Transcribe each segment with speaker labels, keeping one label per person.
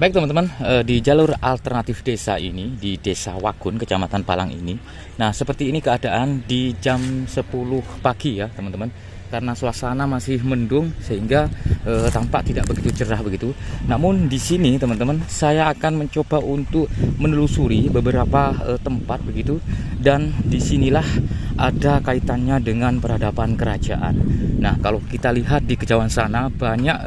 Speaker 1: Baik teman-teman, di jalur alternatif desa ini, di Desa Wagun, Kecamatan Palang ini. Nah, seperti ini keadaan di jam 10 pagi ya teman-teman. Karena suasana masih mendung sehingga tampak tidak begitu cerah begitu. Namun di sini teman-teman, saya akan mencoba untuk menelusuri beberapa tempat begitu. Dan disinilah ada kaitannya dengan peradaban kerajaan. Nah, kalau kita lihat di kejauhan sana banyak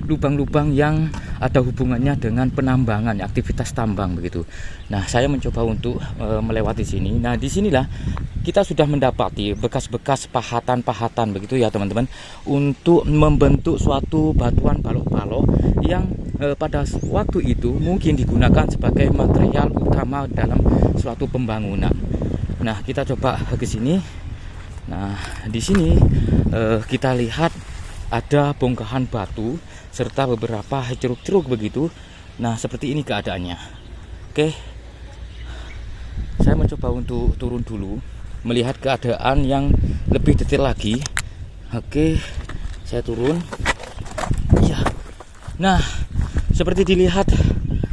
Speaker 1: lubang-lubang yang ada hubungannya dengan penambangan, aktivitas tambang begitu. Nah, saya mencoba untuk melewati sini. Nah, disinilah kita sudah mendapati bekas-bekas pahatan-pahatan begitu ya teman-teman, untuk membentuk suatu batuan balok-balok yang pada waktu itu mungkin digunakan sebagai material utama dalam suatu pembangunan. Nah, kita coba ke sini. Nah, di sini kita lihat ada bongkahan batu serta beberapa ceruk-ceruk begitu. Nah, seperti ini keadaannya. Oke, saya mencoba untuk turun dulu, melihat keadaan yang lebih detail lagi. Oke, saya turun. Ya. Nah, seperti dilihat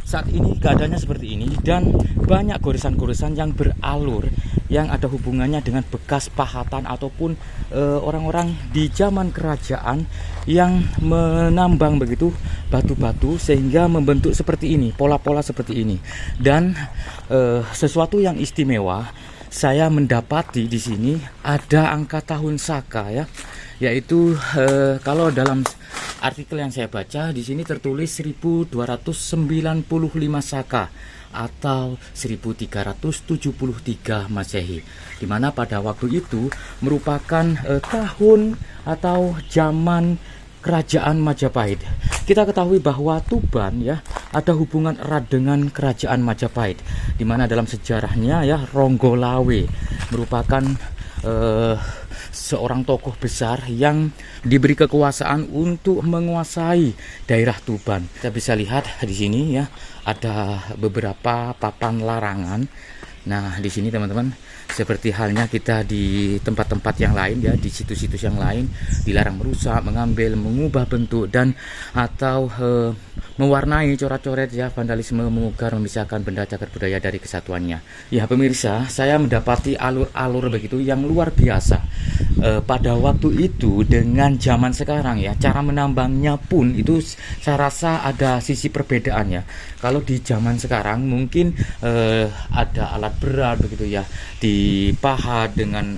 Speaker 1: saat ini keadaannya seperti ini, dan banyak goresan-goresan yang beralur yang ada hubungannya dengan bekas pahatan ataupun orang-orang di zaman kerajaan yang menambang begitu batu-batu sehingga membentuk seperti ini, pola-pola seperti ini. Dan sesuatu yang istimewa, saya mendapati di sini ada angka tahun Saka ya, yaitu kalau dalam artikel yang saya baca di sini tertulis 1295 Saka atau 1373 Masehi, dimana pada waktu itu merupakan tahun atau zaman kerajaan Majapahit. Kita ketahui bahwa Tuban ya ada hubungan erat dengan kerajaan Majapahit, dimana dalam sejarahnya ya Ronggolawe merupakan seorang tokoh besar yang diberi kekuasaan untuk menguasai daerah Tuban. Kita bisa lihat di sini ya ada beberapa papan larangan. Nah, di sini teman-teman, seperti halnya kita di tempat-tempat yang lain ya, di situs-situs yang lain, dilarang merusak, mengambil, mengubah bentuk dan atau mewarnai, coret-coret ya, vandalisme, mengugar, memisahkan benda cagar budaya dari kesatuannya. Ya pemirsa, saya mendapati alur-alur begitu yang luar biasa pada waktu itu dengan zaman sekarang ya. Cara menambangnya pun itu saya rasa ada sisi perbedaan ya. Kalau di zaman sekarang mungkin ada alat berat begitu ya, dipahat dengan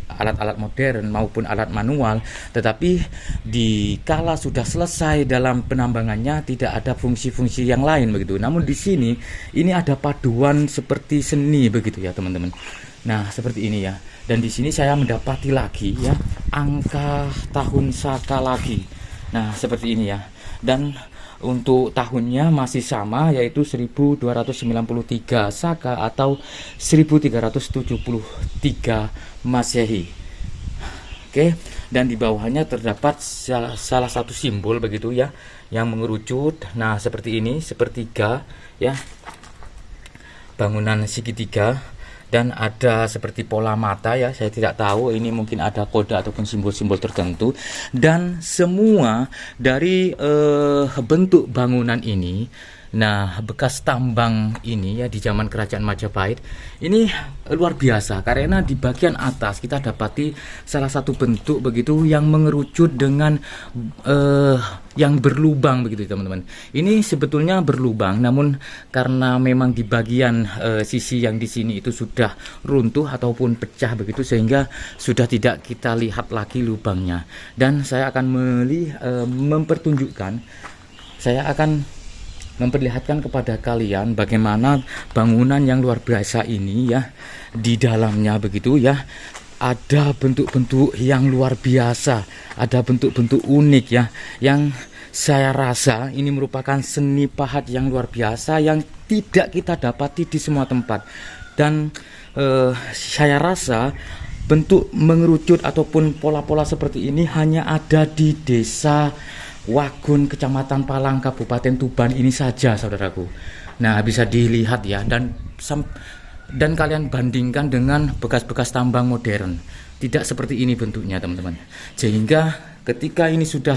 Speaker 1: alat-alat modern maupun alat manual, tetapi di kala sudah selesai dalam penambangannya tidak ada fungsi-fungsi yang lain begitu. Namun di sini ini ada paduan seperti seni begitu ya teman-teman. Nah, seperti ini ya. Dan di sini saya mendapati lagi ya angka tahun Saka lagi. Nah, seperti ini ya. Dan untuk tahunnya masih sama, yaitu 1293 Saka atau 1373 Masehi. Oke, dan di bawahnya terdapat salah satu simbol begitu ya yang mengerucut. Nah, seperti ini, sepertiga ya. Bangunan segitiga. Dan ada seperti pola mata ya, saya tidak tahu ini mungkin ada kode ataupun simbol-simbol tertentu. Dan semua dari bentuk bangunan ini, nah bekas tambang ini ya di zaman kerajaan Majapahit ini luar biasa, karena di bagian atas kita dapati salah satu bentuk begitu yang mengerucut dengan yang berlubang begitu teman-teman. Ini sebetulnya berlubang, namun karena memang di bagian sisi yang di sini itu sudah runtuh ataupun pecah begitu, sehingga sudah tidak kita lihat lagi lubangnya. Dan saya akan memperlihatkan kepada kalian bagaimana bangunan yang luar biasa ini ya, di dalamnya begitu ya. Ada bentuk-bentuk yang luar biasa, ada bentuk-bentuk unik ya, yang saya rasa ini merupakan seni pahat yang luar biasa yang tidak kita dapati di semua tempat. Dan saya rasa bentuk mengerucut ataupun pola-pola seperti ini hanya ada di Desa Wagun, Kecamatan Palang, Kabupaten Tuban ini saja, saudaraku. Nah, bisa dilihat ya, dan kalian bandingkan dengan bekas-bekas tambang modern. Tidak seperti ini bentuknya teman-teman. Sehingga ketika ini sudah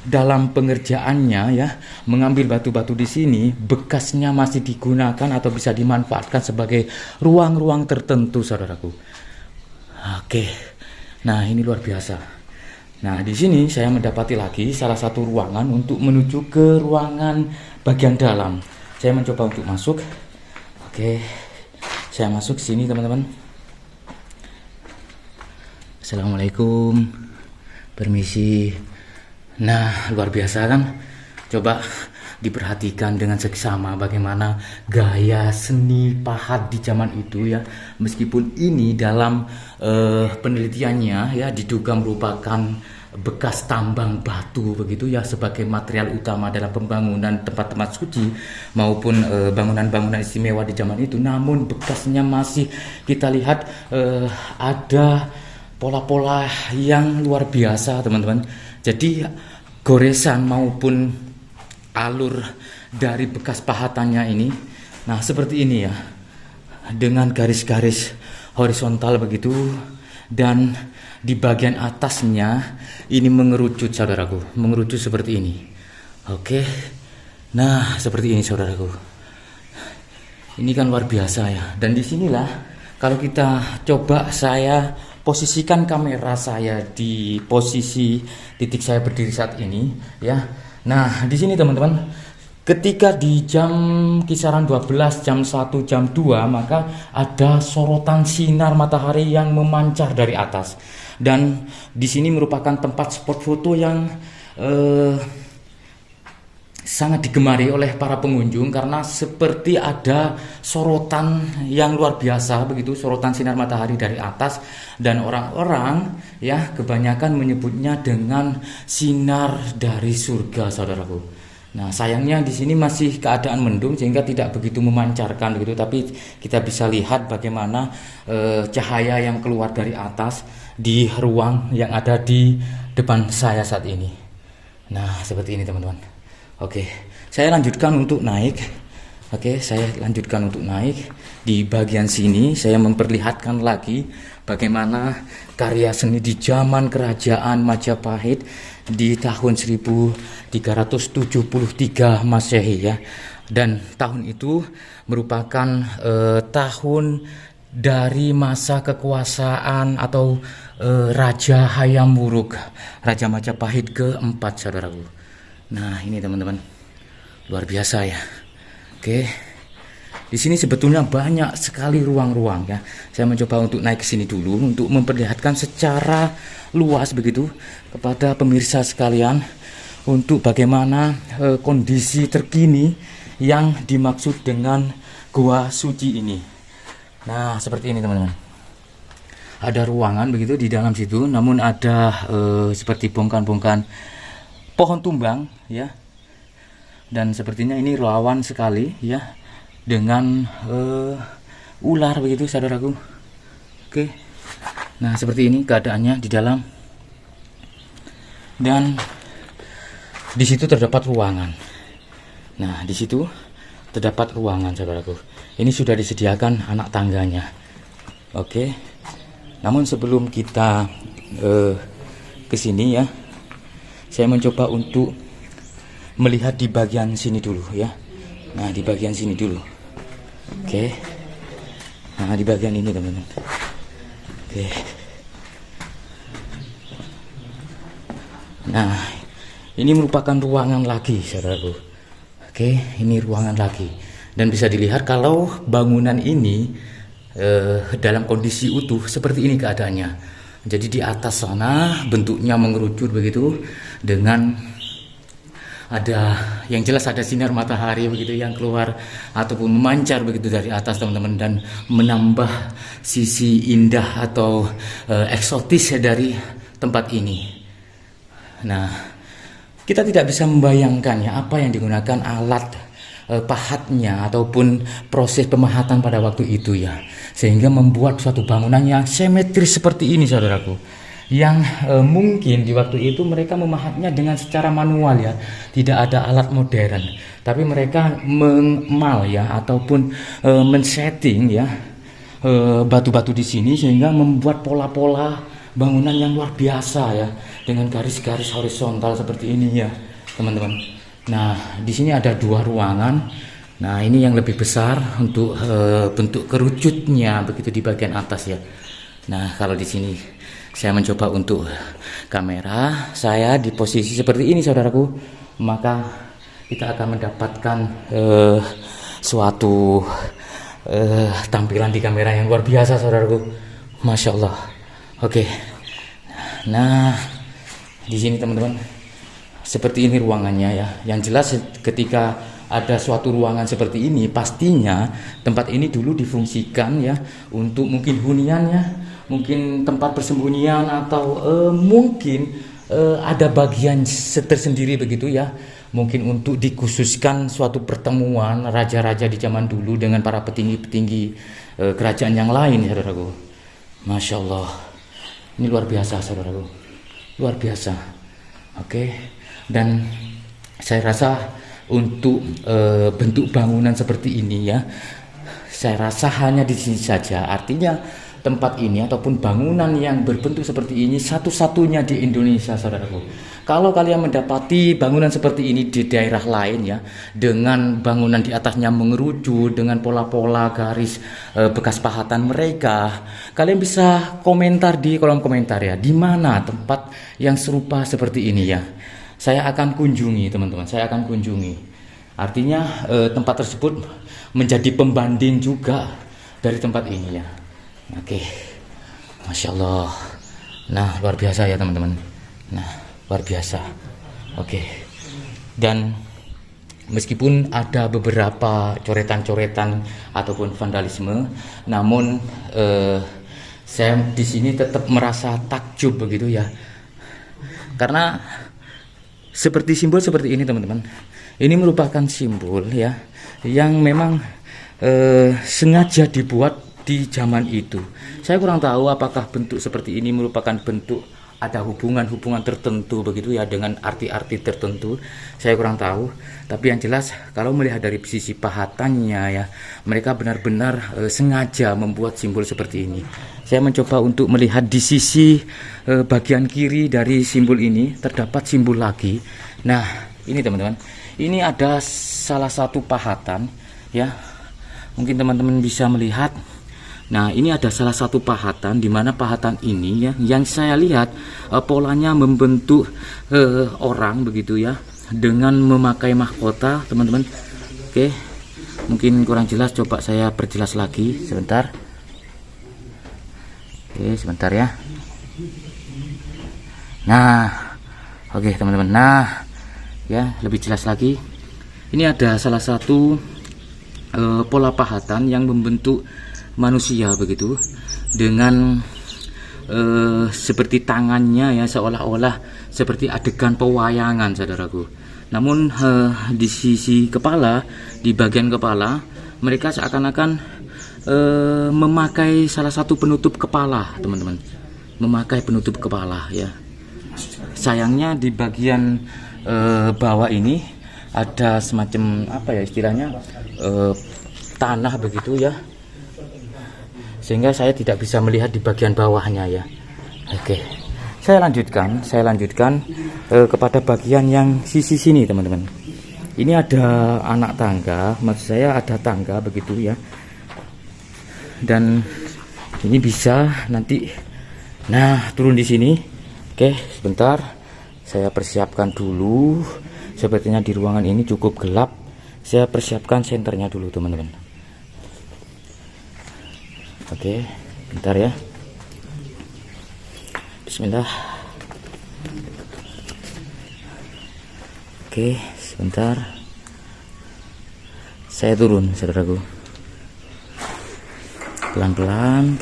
Speaker 1: dalam pengerjaannya ya, mengambil batu-batu di sini bekasnya masih digunakan atau bisa dimanfaatkan sebagai ruang-ruang tertentu, saudaraku. Oke. Nah, ini luar biasa. Nah, di sini saya mendapati lagi salah satu ruangan untuk menuju ke ruangan bagian dalam. Saya mencoba untuk masuk. Oke. Saya masuk sini, teman-teman. Assalamualaikum. Permisi. Nah, luar biasa kan? Coba diperhatikan dengan seksama bagaimana gaya seni pahat di zaman itu ya. Meskipun ini dalam penelitiannya ya diduga merupakan bekas tambang batu begitu ya sebagai material utama dalam pembangunan tempat-tempat suci maupun bangunan-bangunan istimewa di zaman itu. Namun bekasnya masih kita lihat ada pola-pola yang luar biasa, teman-teman. Jadi goresan maupun alur dari bekas pahatannya ini, nah seperti ini ya, dengan garis-garis horizontal begitu, dan di bagian atasnya ini mengerucut, saudaraku, mengerucut seperti ini. Oke, nah seperti ini, saudaraku. Ini kan luar biasa ya. Dan disinilah kalau kita coba saya posisikan kamera saya di posisi titik saya berdiri saat ini ya. Nah, di sini teman-teman, ketika di jam kisaran 12, jam 1, jam 2, maka ada sorotan sinar matahari yang memancar dari atas. Dan di sini merupakan tempat spot foto yang sangat digemari oleh para pengunjung karena seperti ada sorotan yang luar biasa begitu, sorotan sinar matahari dari atas, dan orang-orang ya kebanyakan menyebutnya dengan sinar dari surga, saudaraku. Nah, sayangnya di sini masih keadaan mendung sehingga tidak begitu memancarkan begitu, tapi kita bisa lihat bagaimana cahaya yang keluar dari atas di ruang yang ada di depan saya saat ini. Nah, seperti ini, teman-teman. Oke, saya lanjutkan untuk naik. Oke, saya lanjutkan untuk naik. Di bagian sini saya memperlihatkan lagi bagaimana karya seni di zaman kerajaan Majapahit di tahun 1373 Masehi ya. Dan tahun itu merupakan tahun dari masa kekuasaan atau Raja Hayam Wuruk, Raja Majapahit keempat, saudaraku. Nah, ini teman-teman, luar biasa ya. Oke, di sini sebetulnya banyak sekali ruang-ruang ya. Saya mencoba untuk naik ke sini dulu untuk memperlihatkan secara luas begitu kepada pemirsa sekalian untuk bagaimana kondisi terkini yang dimaksud dengan gua suci ini. Nah, seperti ini, teman-teman. Ada ruangan begitu di dalam situ, namun ada seperti bongkahan-bongkahan pohon tumbang ya, dan sepertinya ini rawan sekali ya dengan ular begitu, saudaraku. Oke, nah seperti ini keadaannya di dalam, dan di situ terdapat ruangan. Nah, di situ terdapat ruangan, saudaraku. Ini sudah disediakan anak tangganya. Oke, namun sebelum kita ke sini ya, saya mencoba untuk melihat di bagian sini dulu ya. Nah, di bagian sini dulu. Oke. Nah, di bagian ini, teman-teman. Oke. Nah, ini merupakan ruangan lagi, saudaraku. Oke, ini ruangan lagi. Dan bisa dilihat kalau bangunan ini dalam kondisi utuh seperti ini keadaannya. Jadi di atas sana bentuknya mengerucut begitu, dengan ada yang jelas ada sinar matahari begitu yang keluar ataupun memancar begitu dari atas, teman-teman, dan menambah sisi indah atau eksotis dari tempat ini. Nah, kita tidak bisa membayangkannya apa yang digunakan alat pahatnya ataupun proses pemahatan pada waktu itu ya, sehingga membuat suatu bangunan yang simetris seperti ini, saudaraku, yang mungkin di waktu itu mereka memahatnya dengan secara manual ya, tidak ada alat modern, tapi mereka mengemal ya ataupun men-setting ya batu-batu di sini sehingga membuat pola-pola bangunan yang luar biasa ya, dengan garis-garis horizontal seperti ini ya, teman-teman. Nah, di sini ada 2 ruangan. Nah, ini yang lebih besar untuk bentuk kerucutnya begitu di bagian atas ya. Nah, kalau di sini saya mencoba untuk kamera saya di posisi seperti ini, saudaraku, maka kita akan mendapatkan suatu tampilan di kamera yang luar biasa, saudaraku. Masya Allah. Oke. Nah, di sini teman-teman, seperti ini ruangannya ya. Yang jelas ketika ada suatu ruangan seperti ini, pastinya tempat ini dulu difungsikan ya untuk mungkin hunian ya, mungkin tempat persembunyian, atau mungkin ada bagian tersendiri begitu ya, mungkin untuk dikhususkan suatu pertemuan raja-raja di zaman dulu dengan para petinggi-petinggi kerajaan yang lain, saudaraku. Masya Allah, ini luar biasa, saudaraku, luar biasa. Oke. Dan saya rasa untuk bentuk bangunan seperti ini ya, saya rasa hanya di sini saja. Artinya tempat ini ataupun bangunan yang berbentuk seperti ini satu-satunya di Indonesia, saudaraku. Kalau kalian mendapati bangunan seperti ini di daerah lain ya, dengan bangunan di atasnya mengerucut dengan pola-pola garis bekas pahatan mereka, kalian bisa komentar di kolom komentar ya, di mana tempat yang serupa seperti ini ya. Saya akan kunjungi, teman-teman, saya akan kunjungi. Artinya tempat tersebut menjadi pembanding juga dari tempat ini ya. Oke, Masya Allah. Nah, luar biasa ya, teman-teman. Nah, luar biasa. Oke. Dan meskipun ada beberapa coretan-coretan ataupun vandalisme, namun saya di sini tetap merasa takjub begitu ya. Karena seperti simbol seperti ini, teman-teman. Ini merupakan simbol ya yang memang sengaja dibuat di zaman itu. Saya kurang tahu apakah bentuk seperti ini merupakan bentuk ada hubungan-hubungan tertentu begitu ya, dengan arti-arti tertentu. Saya kurang tahu, tapi yang jelas kalau melihat dari sisi pahatannya ya, mereka benar-benar sengaja membuat simbol seperti ini. Saya mencoba untuk melihat di sisi bagian kiri dari simbol ini terdapat simbol lagi. Nah, ini teman-teman, ini ada salah satu pahatan ya. Mungkin teman-teman bisa melihat. Nah, ini ada salah satu pahatan, di mana pahatan ini ya, yang saya lihat polanya membentuk orang begitu ya, dengan memakai mahkota, teman-teman. Oke, mungkin kurang jelas, coba saya perjelas lagi sebentar. Oke, sebentar ya. Nah, oke teman-teman. Nah, ya lebih jelas lagi. Ini ada salah satu pola pahatan yang membentuk manusia begitu, dengan seperti tangannya ya, seolah-olah seperti adegan pewayangan, saudaraku. Namun di sisi kepala, di bagian kepala, mereka seakan-akan memakai salah satu penutup kepala, teman-teman. Memakai penutup kepala ya. Sayangnya di bagian bawah ini ada semacam apa ya istilahnya, tanah begitu ya, sehingga saya tidak bisa melihat di bagian bawahnya ya. Oke, saya lanjutkan kepada bagian yang sisi sini, teman-teman. Ini ada anak tangga, maksud saya ada tangga begitu ya, dan ini bisa nanti turun di sini. Oke, sebentar saya persiapkan dulu. Sepertinya di ruangan ini cukup gelap, saya persiapkan senternya dulu, teman-teman. Oke, bentar ya. Bismillah. Oke, sebentar. Saya turun, saudaraku. Pelan-pelan.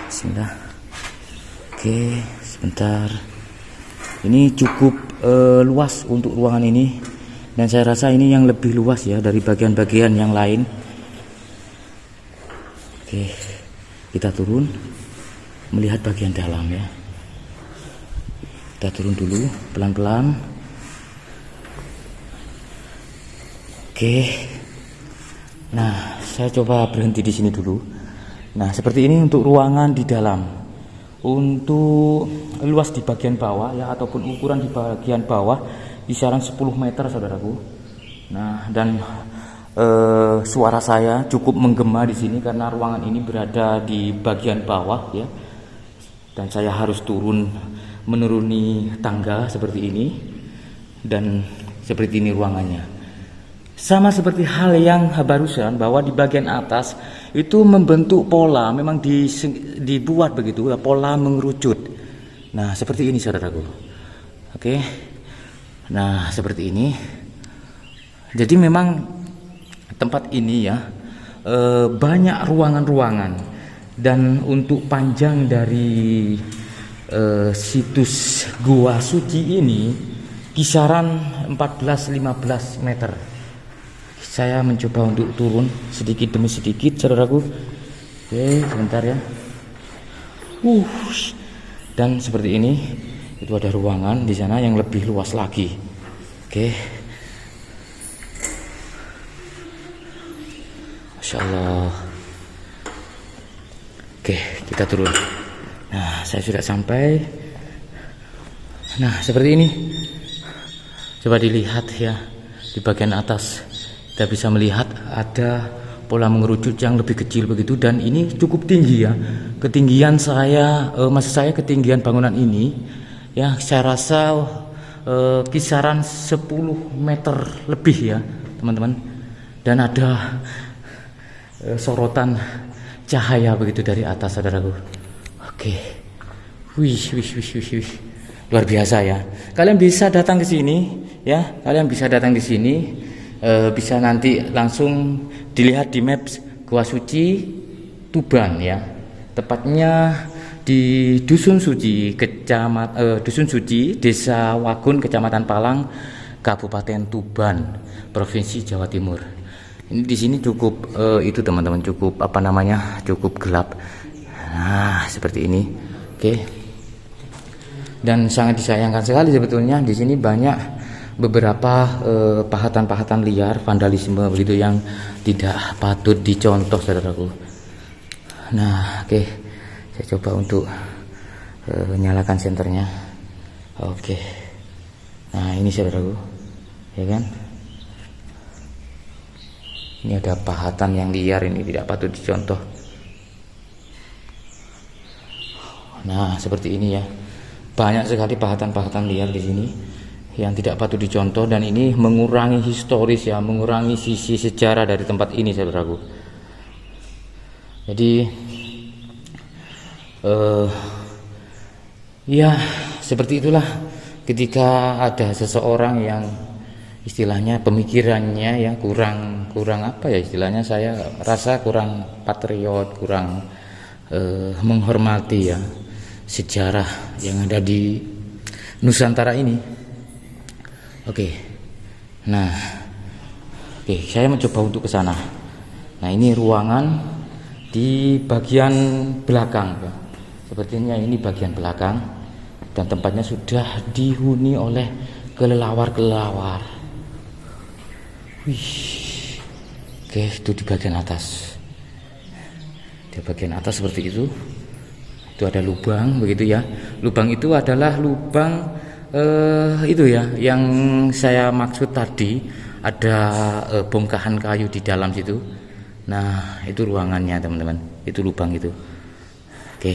Speaker 1: Bismillah. Oke, sebentar. Ini cukup luas untuk ruangan ini, dan saya rasa ini yang lebih luas ya dari bagian-bagian yang lain. Oke, kita turun melihat bagian dalam ya. Kita turun dulu pelan-pelan. Oke. Nah, saya coba berhenti di sini dulu. Nah, seperti ini untuk ruangan di dalam. Untuk luas di bagian bawah ya, ataupun ukuran di bagian bawah kisaran 10 meter saudaraku. Nah, dan suara saya cukup menggema di sini karena ruangan ini berada di bagian bawah ya. Dan saya harus menuruni tangga seperti ini, dan seperti ini ruangannya. Sama seperti hal yang barusan, bahwa di bagian atas itu membentuk pola, memang dibuat begitu, pola mengerucut. Nah, seperti ini saudaraku. Oke. Nah, seperti ini. Jadi memang tempat ini ya banyak ruangan-ruangan, dan untuk panjang dari situs Gua Suci ini kisaran 14-15 meter. Saya mencoba untuk turun sedikit demi sedikit saudaraku. Oke, sebentar ya. Dan seperti ini, itu ada ruangan di sana yang lebih luas lagi. Oke. Masya Allah. Oke, kita turun. Nah, saya sudah sampai. Nah, seperti ini. Coba dilihat ya, di bagian atas kita bisa melihat ada pola mengerucut yang lebih kecil begitu, dan ini cukup tinggi ya. Ketinggian ketinggian bangunan ini ya, saya rasa kisaran 10 meter lebih ya, teman-teman. Dan ada sorotan cahaya begitu dari atas saudaraku. Oke. Wih. Luar biasa ya. Kalian bisa datang ke sini ya. Kalian bisa datang di sini. Bisa nanti langsung dilihat di Maps Gua Suci Tuban ya. Tepatnya di Dusun Suci, Dusun Suci, Desa Wagun, Kecamatan Palang, Kabupaten Tuban, Provinsi Jawa Timur. Ini di sini cukup itu teman-teman, cukup cukup gelap. Nah, seperti ini. Oke. Dan sangat disayangkan sekali sebetulnya di sini banyak beberapa pahatan-pahatan liar, vandalisme begitu yang tidak patut dicontoh saudaraku. Nah, oke. Saya coba untuk nyalakan senternya. Oke. Nah, ini saudaraku. Ya kan? Ini ada pahatan yang liar, ini tidak patut dicontoh. Nah, seperti ini ya. Banyak sekali pahatan-pahatan liar di sini yang tidak patut dicontoh, dan ini mengurangi historis ya, mengurangi sisi sejarah dari tempat ini saudaraku. Jadi ya seperti itulah ketika ada seseorang yang istilahnya pemikirannya ya kurang apa ya istilahnya, saya rasa kurang patriot, kurang menghormati ya sejarah yang ada di Nusantara ini. Oke. Nah, saya mencoba untuk ke sana. Nah, ini ruangan di bagian belakang ya. Sepertinya ini bagian belakang, dan tempatnya sudah dihuni oleh kelelawar. Wih. Oke, itu di bagian atas. Di bagian atas seperti itu. Itu ada lubang begitu ya. Lubang itu adalah lubang itu ya yang saya maksud tadi, ada bongkahan kayu di dalam situ. Nah, itu ruangannya teman-teman, itu lubang itu. Oke.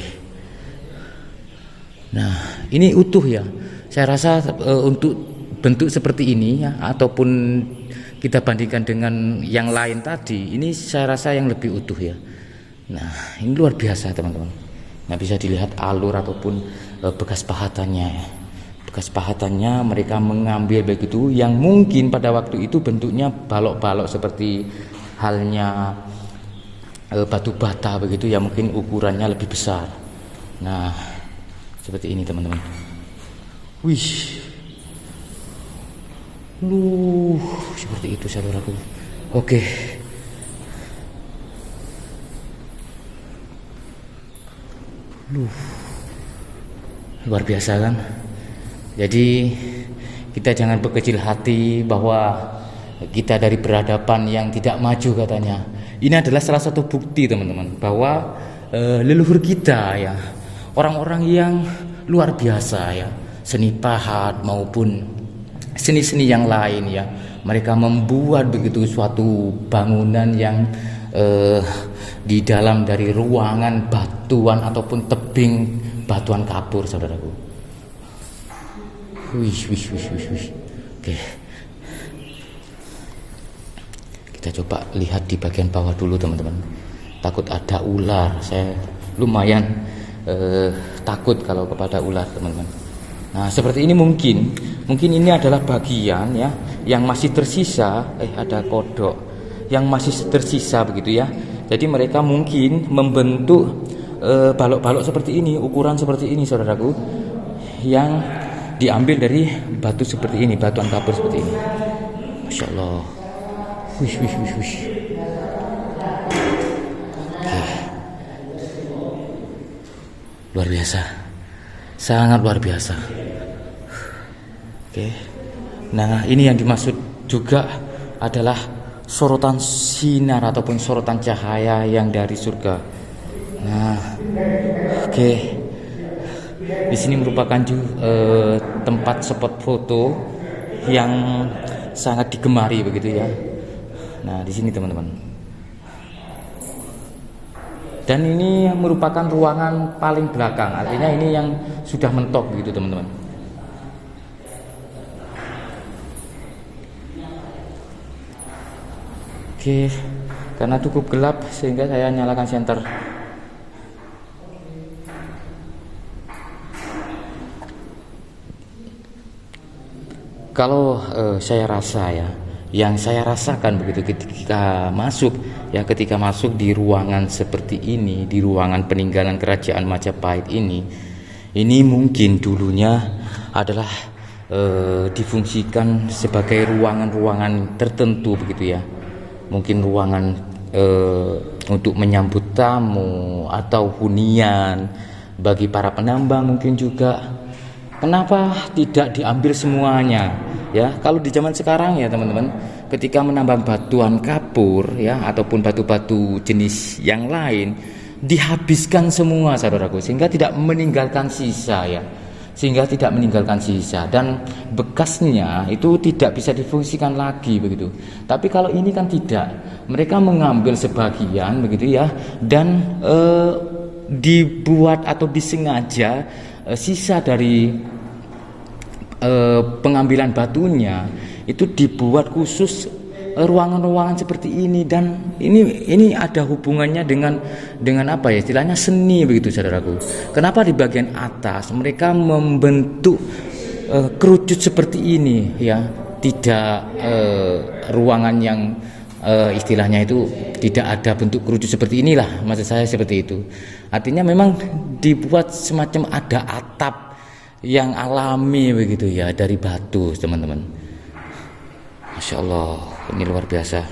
Speaker 1: Nah, ini utuh ya. Saya rasa untuk bentuk seperti ini ya, ataupun kita bandingkan dengan yang lain tadi, ini saya rasa yang lebih utuh ya. Nah, ini luar biasa teman-teman. Nah, bisa dilihat alur ataupun bekas pahatannya ya. Bekas pahatannya mereka mengambil begitu, yang mungkin pada waktu itu bentuknya balok-balok seperti halnya batu bata begitu ya, mungkin ukurannya lebih besar. Nah, seperti ini teman-teman. Wih, seperti itu saudaraku. Oke. Luar biasa kan? Jadi kita jangan berkecil hati bahwa kita dari peradaban yang tidak maju katanya. Ini adalah salah satu bukti teman-teman bahwa leluhur kita ya, orang-orang yang luar biasa ya, seni pahat maupun seni-seni yang lain ya. Mereka membuat begitu suatu bangunan yang di dalam dari ruangan batuan ataupun tebing batuan kapur, saudaraku. Wih. Oke. Kita coba lihat di bagian bawah dulu, teman-teman. Takut ada ular. Saya lumayan takut kalau kepada ular, teman-teman. Nah, seperti ini mungkin ini adalah bagian ya yang masih tersisa. Ada kodok yang masih tersisa begitu ya. Jadi mereka mungkin membentuk balok-balok seperti ini, ukuran seperti ini, saudaraku, yang diambil dari batu seperti ini, batuan kapur seperti ini. Masya Allah. Wih. Oke. Luar biasa, sangat luar biasa. Oke. Nah, ini yang dimaksud juga adalah sorotan sinar ataupun sorotan cahaya yang dari surga. Nah, oke. Di sini merupakan tempat spot foto yang sangat digemari begitu ya. Nah, di sini teman-teman. Dan ini merupakan ruangan paling belakang, artinya ini yang sudah mentok begitu, teman-teman. Oke, karena cukup gelap sehingga saya nyalakan senter. Kalau saya rasa ya, yang saya rasakan begitu ketika masuk di ruangan seperti ini, di ruangan peninggalan kerajaan Majapahit ini mungkin dulunya adalah difungsikan sebagai ruangan-ruangan tertentu begitu ya. Mungkin ruangan untuk menyambut tamu atau hunian bagi para penambang mungkin juga. Kenapa tidak diambil semuanya ya? Kalau di zaman sekarang ya teman-teman, ketika menambang batuan kapur ya ataupun batu-batu jenis yang lain, dihabiskan semua, saudaraku, sehingga tidak meninggalkan sisa ya. Dan bekasnya itu tidak bisa difungsikan lagi begitu. Tapi kalau ini kan tidak, mereka mengambil sebagian begitu ya, dan dibuat atau disengaja sisa dari pengambilan batunya itu dibuat khusus ruangan-ruangan seperti ini. Dan ini ada hubungannya dengan apa ya, istilahnya seni begitu, saudaraku. Kenapa di bagian atas mereka membentuk kerucut seperti ini ya, tidak ruangan yang istilahnya itu tidak ada bentuk kerucut seperti inilah, maksud saya seperti itu. Artinya memang dibuat semacam ada atap yang alami begitu ya, dari batu, teman-teman. Masya Allah, ini luar biasa.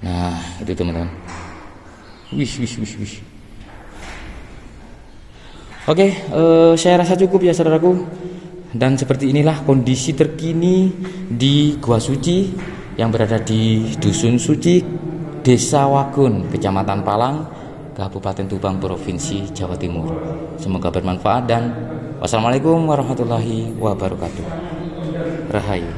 Speaker 1: Nah, itu teman-teman. Wih. Oke, saya rasa cukup ya, saudaraku. Dan seperti inilah kondisi terkini di Gua Suci yang berada di Dusun Suci, Desa Wagun, Kecamatan Palang, Kabupaten Tuban, Provinsi Jawa Timur. Semoga bermanfaat dan wassalamualaikum warahmatullahi wabarakatuh. Rahayu.